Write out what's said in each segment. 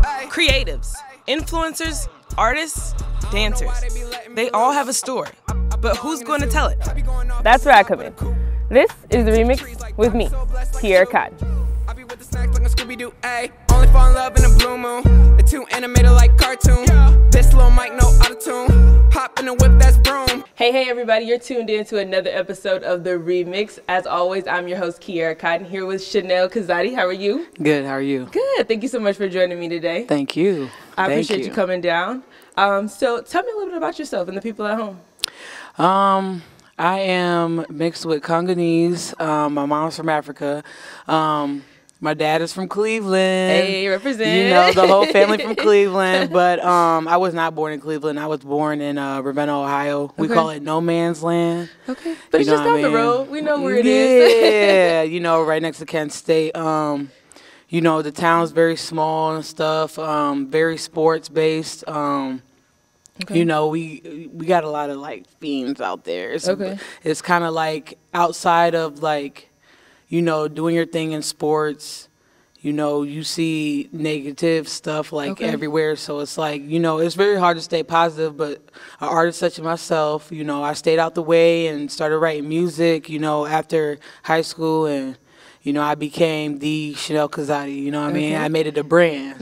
Creatives, influencers, artists, dancers. They all have a story, but who's going to tell it? That's where I come in. This is the remix with me, Kierra Cotton. Only fall in love in a blue moon. The two animated like cartoon. This little mic, no auto-tune. Hop in the whip, that's broom. Hey everybody, you're tuned in to another episode of The Remix. As always, I'm your host, Kierra Cotton, here with Chanelle Kazadi. How are you? Good, how are you? Good, thank you so much for joining me today. Thank you. I appreciate you coming down. So tell me a little bit about yourself and the people at home. I am mixed with Congolese. My mom's from Africa. My dad is from Cleveland. Hey, represent. You know, the whole family from Cleveland. But I was not born in Cleveland. I was born in Ravenna, Ohio. We call it no man's land. Okay. But it's just down the road. We know where it is. Yeah, you know, right next to Kent State. You know, the town's very small and stuff. Very sports based. You know, we got a lot of like fiends out there. It's kind of like outside of like, you know, doing your thing in sports, you know, you see negative stuff like everywhere. So it's like, you know, it's very hard to stay positive, but an artist such as myself, you know, I stayed out the way and started writing music, you know, after high school, and, you know, I became the Chanelle Kazadi, you know what I mean? I made it a brand.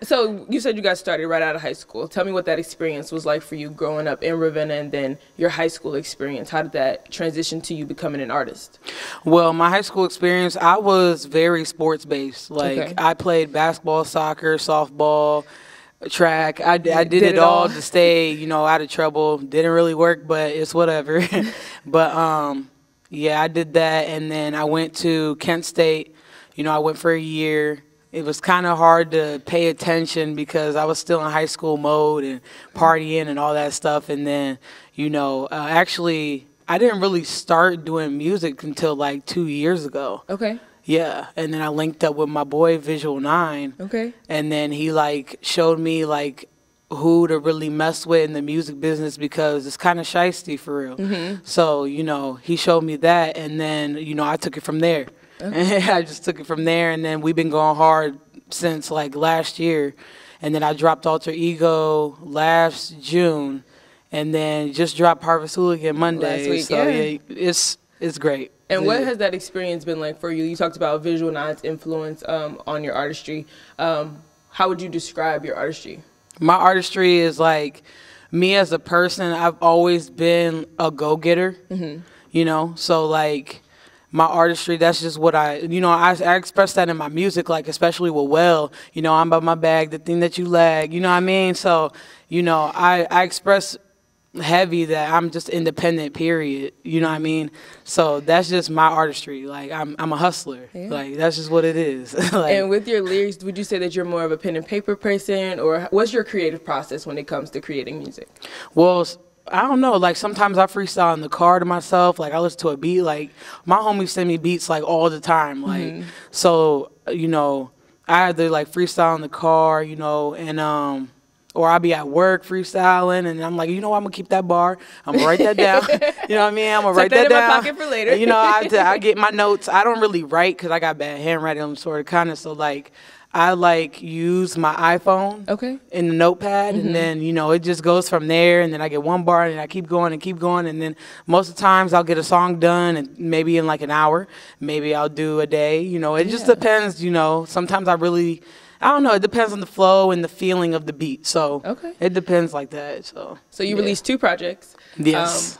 So you said you got started right out of high school. Tell me what that experience was like for you growing up in Ravenna, and then your high school experience. How did that transition to you becoming an artist? Well, my high school experience, I was very sports-based. Like, I played basketball, soccer, softball, track. I did it all to stay, you know, out of trouble. Didn't really work, but it's whatever. But, yeah, I did that, and then I went to Kent State. You know, I went for a year. It was kind of hard to pay attention because I was still in high school mode and partying and all that stuff. And then, you know, actually, I didn't really start doing music until like 2 years ago. Okay. Yeah, and then I linked up with my boy Visual 9. Okay. And then he like showed me like who to really mess with in the music business, because it's kind of shiesty for real. So, you know, he showed me that, and then, you know, I took it from there. I just took it from there, and then we've been going hard since like last year. And then I dropped Alter Ego last June, and then just dropped Harvest Hooligan Monday. Last week, so yeah, it's great. And what has that experience been like for you? You talked about Visual 9's influence on your artistry. How would you describe your artistry? My artistry is like, me as a person, I've always been a go-getter, you know? So, like, my artistry, that's just what I express that in my music, like, especially with Well, you know, I'm about my bag, the thing that you lag, you know what I mean? So, you know, I express heavy that I'm just independent, period, you know what I mean? So that's just my artistry. Like, I'm a hustler. Like, that's just what it is. Like, and with your lyrics, would you say that you're more of a pen and paper person, or what's your creative process when it comes to creating music? Well, I don't know. Like, sometimes I freestyle in the car to myself. Like, I listen to a beat. Like, my homies send me beats like all the time. Like, so, you know, I either like freestyle in the car, you know, and or I'll be at work freestyling, and I'm like, you know what, I'm going to keep that bar. I'm going to write that down. You know what I mean? I'm going to write that down. In my pocket for later. And, you know, I get my notes. I don't really write because I got bad handwriting, sort of, kind of. So, like, I, like, use my iPhone in the notepad, and then, you know, it just goes from there, and then I get one bar, and I keep going, and then most of the times I'll get a song done, and maybe in, like, an hour. Maybe I'll do a day. You know, it just depends, you know. Sometimes I don't know. It depends on the flow and the feeling of the beat. So it depends like that. So you released 2 projects. Yes.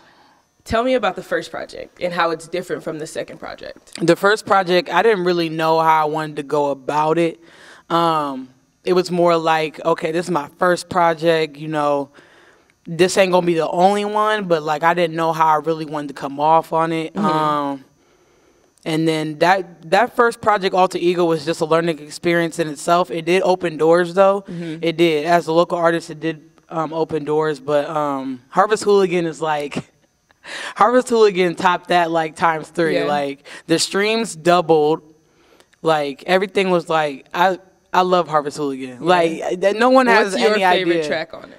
Tell me about the first project and how it's different from the second project. The first project, I didn't really know how I wanted to go about it. It was more like, okay, this is my first project. You know, this ain't gonna be the only one, but like I didn't know how I really wanted to come off on it. And then that first project, Alter Ego, was just a learning experience in itself. It did open doors, though. It did. As a local artist, it did open doors. But Harvest Hooligan is like, Harvest Hooligan topped that like ×3. Like, the streams doubled. Like, everything was like, I love Harvest Hooligan. Like, no one has any idea. What's your favorite track on it?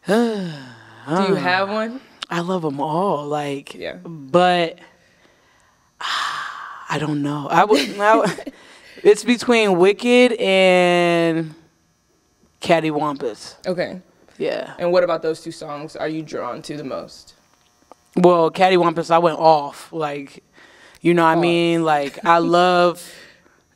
Do you have one? I love them all. Like, but I don't know. It's between Wicked and Cattywampus. Okay. Yeah. And what about those two songs are you drawn to the most? Well, Cattywampus, I went off. Like, you know what I mean? Like, I love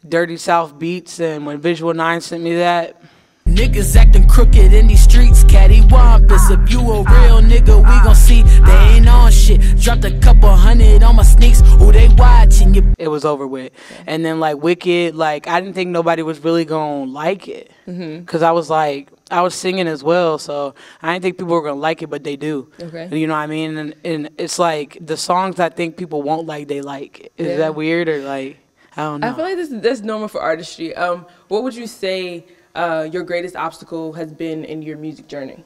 Dirty South beats, and when Visual 9 sent me that. Niggas acting crooked in these streets, cattywampus. If you a real nigga, we gon' see they ain't on shit. Dropped a couple hundred on my sneaks, who they watching you. It was over with. And then like Wicked, like I didn't think nobody was really gonna like it, because I was singing as well, so I didn't think people were gonna like it, but they do. Okay. You know what I mean? And it's like the songs I think people won't like, they like. Is that weird, or like I don't know? I feel like that's normal for artistry. What would you say your greatest obstacle has been in your music journey?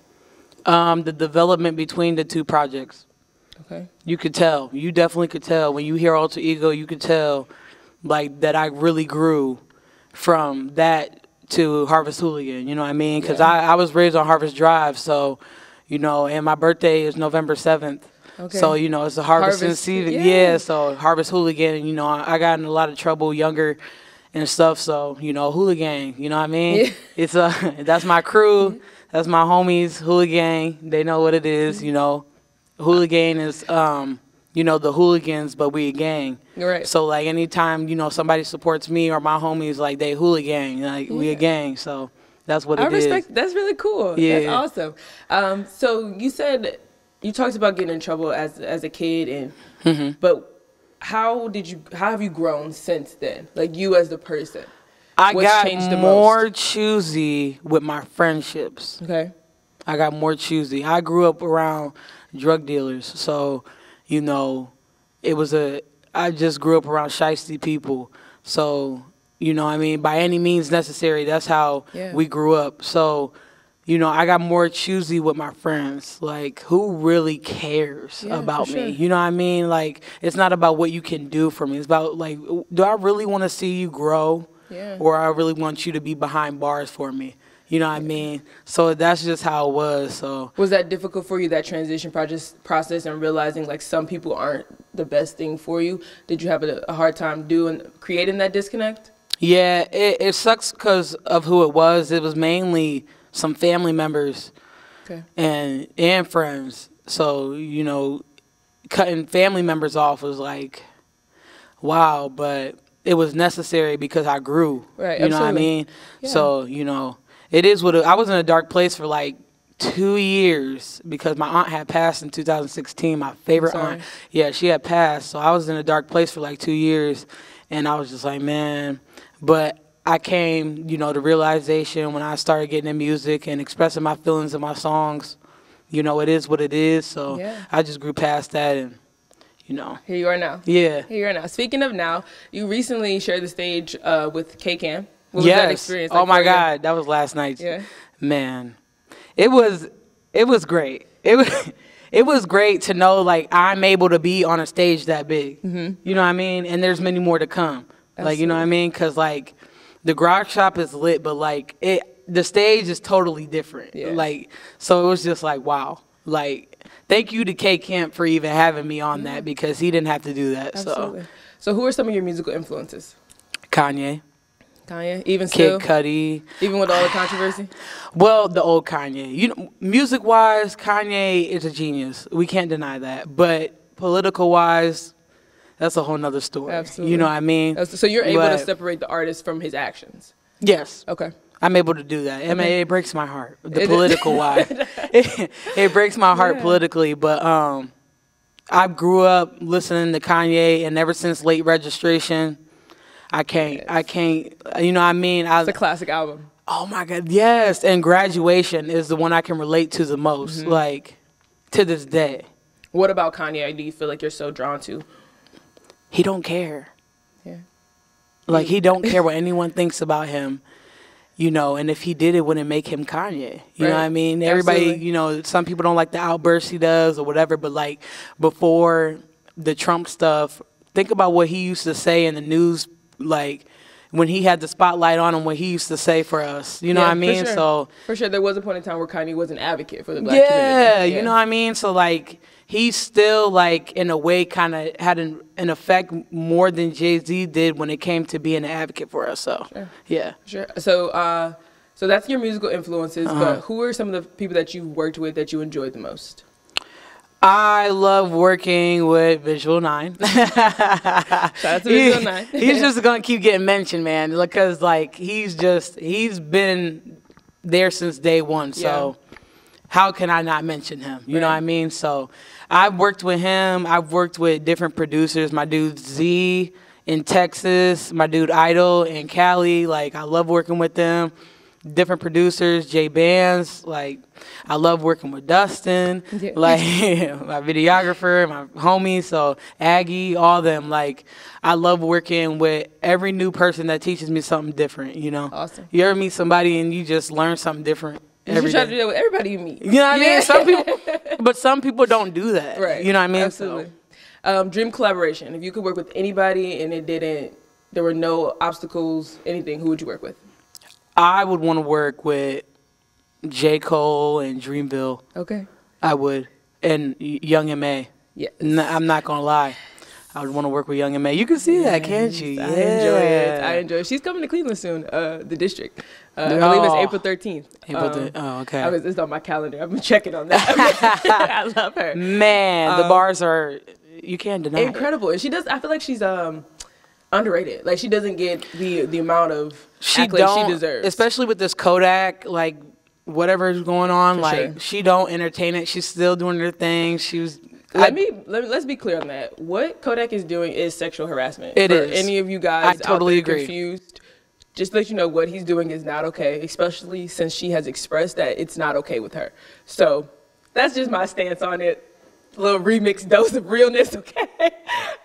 The development between the two projects. Okay. You could tell. You definitely could tell. When you hear Alter Ego, you could tell like that I really grew from that to Harvest Hooligan. You know what I mean? Because I was raised on Harvest Drive, so, you know, and my birthday is November 7th. Okay. So, you know, it's a harvesting season. Yeah, so Harvest Hooligan, and, you know, I got in a lot of trouble younger and stuff, so, you know, Hooligan, you know what I mean? Yeah. It's that's my crew, that's my homies, Hooligan, they know what it is, you know. Hooligan is, you know, the hooligans, but we a gang. Right. So, like, anytime, you know, somebody supports me or my homies, like, they hooligan, like, we a gang, so that's what it is. I respect, that's really cool. Yeah. That's awesome. So, you said, you talked about getting in trouble as a kid, and but how have you grown since then? Like, you as the person. I got more choosy with my friendships. Okay. I got more choosy. I grew up around drug dealers, so, you know, I just grew up around shiesty people. So, you know what I mean, by any means necessary, that's how we grew up. So, you know, I got more choosy with my friends. Like, who really cares about me? You know what I mean? Like, it's not about what you can do for me. It's about, like, do I really want to see you grow? Yeah. Or I really want you to be behind bars for me? You know what I mean? So that's just how it was. So was that difficult for you, that transition process, and realizing like some people aren't the best thing for you? Did you have a hard time creating that disconnect? Yeah, it sucks because of who it was. It was mainly some family members and friends. So, you know, cutting family members off was like, wow, but it was necessary because I grew. Right, you know what I mean? Yeah. So, you know, it is what I was in a dark place for like 2 years because my aunt had passed in 2016. My favorite aunt. Yeah, she had passed. So I was in a dark place for like 2 years. And I was just like, man. But I came, you know, to realization when I started getting in music and expressing my feelings in my songs. You know, it is what it is. So I just grew past that, and, you know. Here you are now. Yeah. Here you are now. Speaking of now, you recently shared the stage with K-Cam. What was that experience like? Oh my God, that was last night. Yeah. Man, it was great. It was great to know like I'm able to be on a stage that big. You know what I mean? And there's many more to come. Absolutely. Like, you know what I mean? Because like the Grog Shop is lit, but like the stage is totally different. Yeah. Like, so it was just like, wow. Like, thank you to K Camp for even having me on that, because he didn't have to do that. Absolutely. So who are some of your musical influences? Kanye, even still? Kid Cudi. Even with all the controversy? Well, the old Kanye. You know, music-wise, Kanye is a genius. We can't deny that. But political-wise, that's a whole nother story. Absolutely. You know what I mean? So you're able to separate the artist from his actions? Yes. Okay. I'm able to do that. I mean, it breaks my heart, the political-wise. It breaks my heart politically, but I grew up listening to Kanye, and ever since Late Registration, I can't, you know what I mean? It's a classic album. Oh my God, yes. And Graduation is the one I can relate to the most, like, to this day. What about Kanye do you feel like you're so drawn to? He don't care. Yeah. Like, he don't care what anyone thinks about him, you know, and if he did, it wouldn't make him Kanye. You know what I mean? Everybody, you know, some people don't like the outbursts he does or whatever, but like before the Trump stuff, think about what he used to say in the news, like when he had the spotlight on him, what he used to say for us. You know what I mean? Sure. So for sure, there was a point in time where Kanye was an advocate for the Black community. Yeah, you know what I mean? So, like, he still, like, in a way, kind of had an effect more than Jay-Z did when it came to being an advocate for us. So, yeah. Sure. So, so that's your musical influences, but who are some of the people that you've worked with that you enjoyed the most? I love working with Visual 9. Shout out to Visual 9. He's just going to keep getting mentioned, man, because, like, he's been there since day one. So how can I not mention him? You know what I mean? So I've worked with him. I've worked with different producers. My dude Z in Texas, my dude Idol in Cali. Like, I love working with them. Different producers, J Bands, like I love working with Dustin, like my videographer, my homie, so Aggie, all them. Like I love working with every new person that teaches me something different. You know, awesome. You ever meet somebody and you just learn something different every day? You try to do that with everybody you meet. You know what I mean? Some people, but some people don't do that. Right. You know what I mean? Absolutely. So. Dream collaboration. If you could work with anybody and there were no obstacles, anything, who would you work with? I would want to work with J. Cole and Dreamville. Okay. I would. And Young M.A. Yeah. I'm not going to lie. I would want to work with Young M.A. You can see that, can't you? I enjoy it. I enjoy it. She's coming to Cleveland soon, the district. I believe it's April 13th. Oh, okay. It's on my calendar. I've been checking on that. I love her. Man, the bars are, you can't deny incredible. it. And she does, I feel like she's underrated. Like she doesn't get the amount of accolades she deserves. Especially with this Kodak, like whatever is going on, For like sure. she don't entertain it. She's still doing her thing. Let's be clear on that. What Kodak is doing is sexual harassment. It is. Any of you guys I totally out there agree. confused, just to let you know what he's doing is not okay, especially since she has expressed that it's not okay with her. So that's just my stance on it. A little remix dose of realness, okay?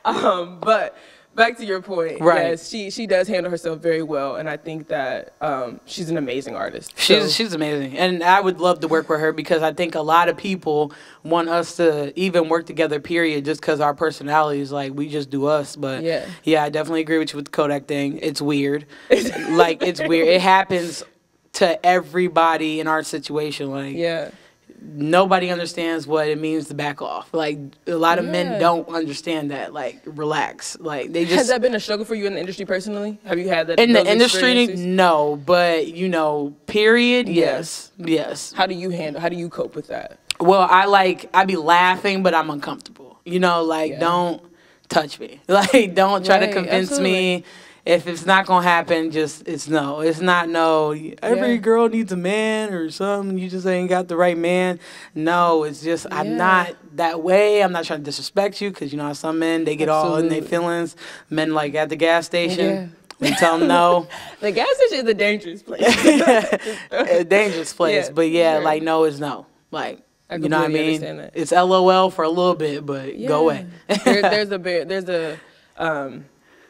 But back to your point, right? Yes, she does handle herself very well, and I think that she's an amazing artist. She's amazing, and I would love to work with her because I think a lot of people want us to even work together. Period, just because our personalities, like we just do us. But yeah, I definitely agree with you with the Kodak thing. It's weird, like it's weird. It happens to everybody in our situation, like nobody understands what it means to back off. Like a lot of men don't understand that. Like relax. Like they just. Has that been a struggle for you in the industry personally? Have you had that in the industry? No, but you know, period. Yes. How do you cope with that? Well, I be laughing, but I'm uncomfortable. You know, like don't touch me. Like don't try to convince me. If it's not gonna happen, it's no. It's not no. Every girl needs a man or something. You just ain't got the right man. No, it's just I'm not that way. I'm not trying to disrespect you because you know how some men they get all in their feelings. Men like at the gas station. We tell them no. The gas station is a dangerous place. A dangerous place, but like no is no. Like you know what I mean? It's LOL for a little bit, but go away.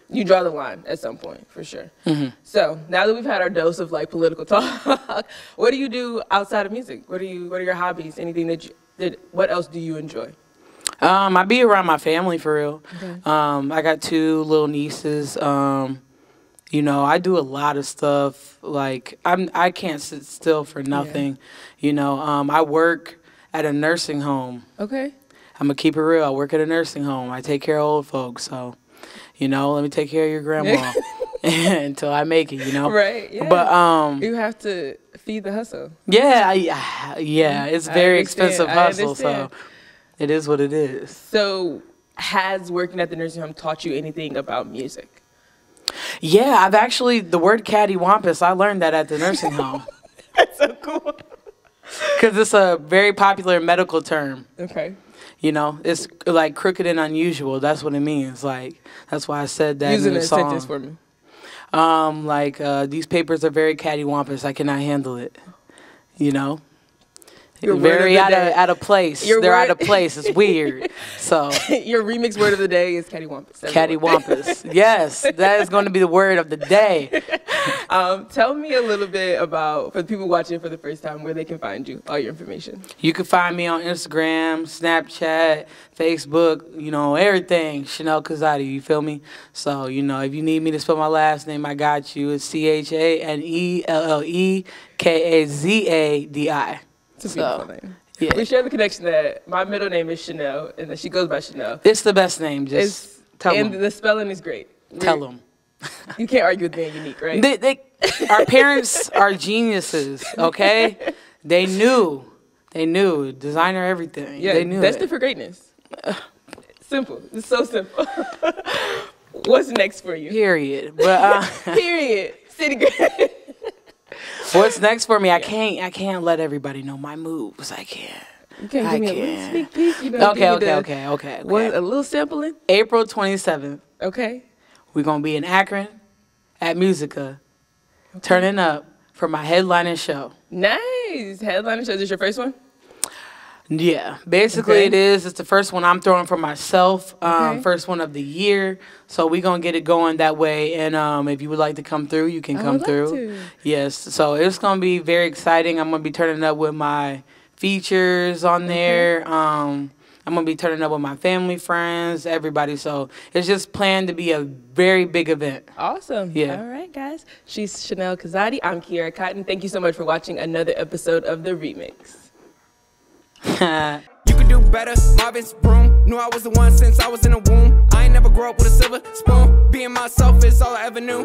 You draw the line at some point, for sure. Mm-hmm. So now that we've had our dose of like political talk, what do you do outside of music? What are your hobbies? Anything what else do you enjoy? I be around my family for real. Okay. I got 2 little nieces. You know, I do a lot of stuff. Like I can't sit still for nothing. You know, I work at a nursing home. Okay. I'm gonna keep it real. I work at a nursing home. I take care of old folks. So. You know, let me take care of your grandma until I make it, you know? Right, yeah. But, you have to feed the hustle. Yeah, it's very expensive hustle, so it is what it is. So has working at the nursing home taught you anything about music? Yeah, I've actually, the word cattywampus, I learned that at the nursing home. That's so cool. Because it's a very popular medical term. Okay. You know, it's like crooked and unusual. That's what it means. Like, that's why I said that in the song. Using a sentence for me. These papers are very cattywampus. I cannot handle it. You know? Very out of place. They're out of place. It's weird. So your remix word of the day is cattywampus. Cattywampus. Yes, that is going to be the word of the day. Tell me a little bit about, for the people watching for the first time, where they can find you, all your information. You can find me on Instagram, Snapchat, Facebook, you know, everything. Chanelle Kazadi, you feel me? So, you know, if you need me to spell my last name, I got you. It's CHANELLEKAZADI. It's a beautiful name. Yeah. We share the connection that my middle name is Chanelle and that she goes by Chanelle. It's the best name. Just tell them. And the spelling is great. Tell them. You can't argue with being unique, right? Our parents are geniuses, okay? They knew. Designer everything. Yeah, they knew. Destined for greatness. Simple. It's so simple. What's next for you? Period. But Period. City girl. What's next for me? I can't let everybody know my moves. I can't. You can't give me a little sneak peek. You know, Okay. What, a little sampling? April 27th. Okay. We're gonna be in Akron at Musica, turning up for my headlining show. Nice. Headlining show. Is this your first one? Yeah, basically it is. It's the first one I'm throwing for myself, first one of the year. So we're going to get it going that way. And if you would like to come through, you can come through. Yes, so it's going to be very exciting. I'm going to be turning up with my features on there. I'm going to be turning up with my family, friends, everybody. So it's just planned to be a very big event. Awesome. Yeah. All right, guys. She's Chanelle Kazadi. I'm Kierra Cotton. Thank you so much for watching another episode of The Remix. You could do better, Marvin's broom. Knew I was the one since I was in the womb. I ain't never grow up with a silver spoon. Being myself is all I ever knew.